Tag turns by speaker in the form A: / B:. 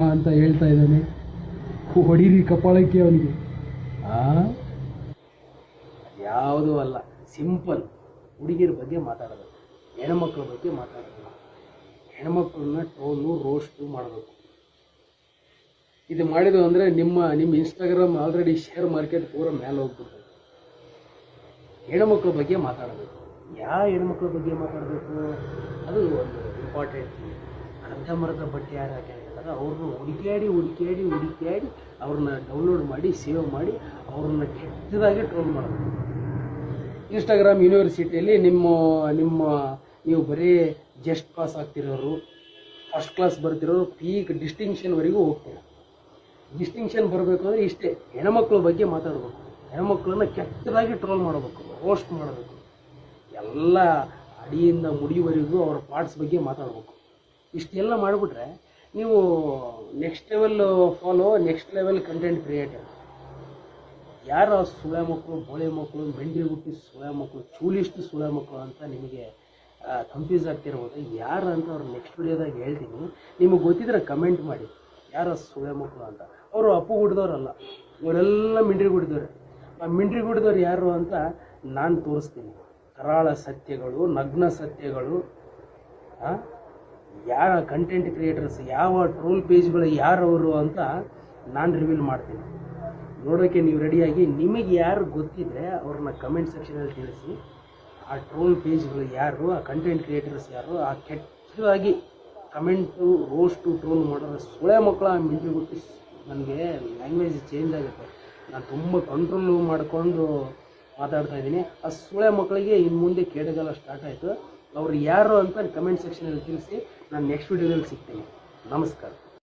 A: ಅಂತ ಹೇಳ್ತಾ ಇದ್ದಾನೆ. ಹೊಡೀರಿ ಕಪಾಳಕ್ಕೆ ಅವನಿಗೆ. ಯಾವುದೂ ಅಲ್ಲ, ಸಿಂಪಲ್ ಹುಡುಗಿರ ಬಗ್ಗೆ ಮಾತಾಡೋದು, ಹೆಣ್ಮಕ್ಳ ಬಗ್ಗೆ ಮಾತಾಡೋದು. ಹೆಣ್ಮಕ್ಳನ್ನ ಟ್ರೋಲು ರೋಸ್ಟು ಮಾಡಬೇಕು. ಇದು ಮಾಡಿದ್ದು ಅಂದರೆ ನಿಮ್ಮ ಇನ್ಸ್ಟಾಗ್ರಾಮ್ ಆಲ್ರೆಡಿ ಶೇರ್ ಮಾರ್ಕೆಟ್ ಪೂರ ಮೇಲೆ ಹೋಗ್ಬಿಡ್ತದೆ. ಹೆಣ್ಮಕ್ಳ ಬಗ್ಗೆ ಮಾತಾಡಬೇಕು. ಯಾವ ಹೆಣ್ಮಕ್ಳ ಬಗ್ಗೆ ಮಾತಾಡಬೇಕು ಅದು ಒಂದು ಇಂಪಾರ್ಟೆಂಟ್. ಅರ್ಧಂಬರ್ಧ ಬಟ್ಟೆ ಯಾರು ಹಾಕಿರ್ತಾರೆ ಅವ್ರನ್ನ ಹುಡುಕ್ಯಾಡಿ ಅವ್ರನ್ನ ಡೌನ್ಲೋಡ್ ಮಾಡಿ ಸೇವ್ ಮಾಡಿ ಅವ್ರನ್ನ ಕೆಟ್ಟದಾಗಿ ಟ್ರೋಲ್ ಮಾಡಬೇಕು. ಇನ್ಸ್ಟಾಗ್ರಾಮ್ ಯೂನಿವರ್ಸಿಟಿಯಲ್ಲಿ ನೀವು ಬರೀ ಜಸ್ಟ್ ಪಾಸ್ ಆಗ್ತಿರೋರು, ಫಸ್ಟ್ ಕ್ಲಾಸ್ ಬರ್ತಿರೋರು, ಪೀಕ್ ಡಿಸ್ಟಿಂಕ್ಷನ್ವರೆಗೂ ಹೋಗ್ತೀರ. ಡಿಸ್ಟಿಂಕ್ಷನ್ ಬರಬೇಕು ಅಂದರೆ ಇಷ್ಟೇ, ಹೆಣ್ಮಕ್ಳ ಬಗ್ಗೆ ಮಾತಾಡಬೇಕು. ಹೆಣ್ಮಕ್ಳನ್ನ ಕೆಟ್ಟದಾಗಿ ಟ್ರೋಲ್ ಮಾಡಬೇಕು, ರೋಸ್ಟ್ ಮಾಡಬೇಕು. ಎಲ್ಲ ಅಡಿಯಿಂದ ಮುಡಿವರೆಗೂ ಅವ್ರ ಪಾರ್ಟ್ಸ್ ಬಗ್ಗೆ ಮಾತಾಡಬೇಕು. ಇಷ್ಟೆಲ್ಲ ಮಾಡಿಬಿಟ್ರೆ ನೀವು next level follow, next level content creator. ಯಾರು ಸುಳೆ ಮಕ್ಕಳು, ಬೋಳೆ ಮಕ್ಕಳು, ಮೆಂಡ್ರಿ ಹುಟ್ಟಿ ಸುಳೆ ಮಕ್ಕಳು, ಚೂಲಿಷ್ಟು ಸುಳೆ ಮಕ್ಕಳು ಅಂತ ನಿಮಗೆ ಕನ್ಫ್ಯೂಸ್ ಆಗ್ತಿರ್ಬೋದು. ಯಾರು ಅಂತ ಅವ್ರು ನೆಕ್ಸ್ಟ್ ವಿಡಿಯೋದಾಗ ಹೇಳ್ತೀನಿ. ನಿಮಗೆ ಗೊತ್ತಿದ್ರೆ ಕಮೆಂಟ್ ಮಾಡಿ ಯಾರು ಸುಳೆ ಮಕ್ಕಳು ಅಂತ. ಅವರು ಅಪ್ಪು ಹುಡ್ದವ್ರಲ್ಲ, ಇವರೆಲ್ಲ ಮಿಂಡ್ರಿ ಹುಡ್ದವ್ರೆ. ಆ ಮಿಂಡ್ರಿ ಹುಡ್ದವ್ರು ಯಾರು ಅಂತ ನಾನು ತೋರಿಸ್ತೀನಿ. ಕರಾಳ ಸತ್ಯಗಳು, ನಗ್ನ ಸತ್ಯಗಳು, ಯಾರ ಕಂಟೆಂಟ್ ಕ್ರಿಯೇಟರ್ಸ್, ಯಾವ ಟ್ರೋಲ್ ಪೇಜ್ಗಳು ಯಾರವರು ಅಂತ ನಾನು ರಿವೀಲ್ ಮಾಡ್ತೀನಿ. ನೋಡೋಕ್ಕೆ ನೀವು ರೆಡಿಯಾಗಿ, ನಿಮಗೆ ಯಾರು ಗೊತ್ತಿದ್ರೆ ಅವ್ರನ್ನ ಕಮೆಂಟ್ ಸೆಕ್ಷನಲ್ಲಿ ತಿಳಿಸಿ. ಆ ಟ್ರೋಲ್ ಪೇಜ್ಗಳು ಯಾರು, ಆ ಕಂಟೆಂಟ್ ಕ್ರಿಯೇಟರ್ಸ್ ಯಾರು, ಆ ಕೆಟ್ಟದಾಗಿ ಕಮೆಂಟು ರೋಸ್ಟು ಟ್ರೋಲ್ ಮಾಡೋರು ಸುಳೆ ಮಕ್ಕಳ ಮಿಂಟ್ರಿ ಬಿಟ್ಟು ನನಗೆ ಲ್ಯಾಂಗ್ವೇಜ್ ಚೇಂಜ್ ಆಗುತ್ತೆ. ನಾನು ತುಂಬ ಕಂಟ್ರೋಲ್ ಮಾಡಿಕೊಂಡು ಮಾತಾಡ್ತಾ ಇದ್ದೀನಿ. ಆ ಸುಳೆ ಮಕ್ಕಳಿಗೆ ಇನ್ನು ಮುಂದೆ ಕೇಳಗಲ್ಲ ಸ್ಟಾರ್ಟ್ ಆಯಿತು. ಅವ್ರು ಯಾರು ಅಂತ ಕಮೆಂಟ್ ಸೆಕ್ಷನಲ್ಲಿ ತಿಳಿಸಿ. ನಾನು ನೆಕ್ಸ್ಟ್ ವಿಡಿಯೋದಲ್ಲಿ ಸಿಗ್ತೀನಿ. ನಮಸ್ಕಾರ.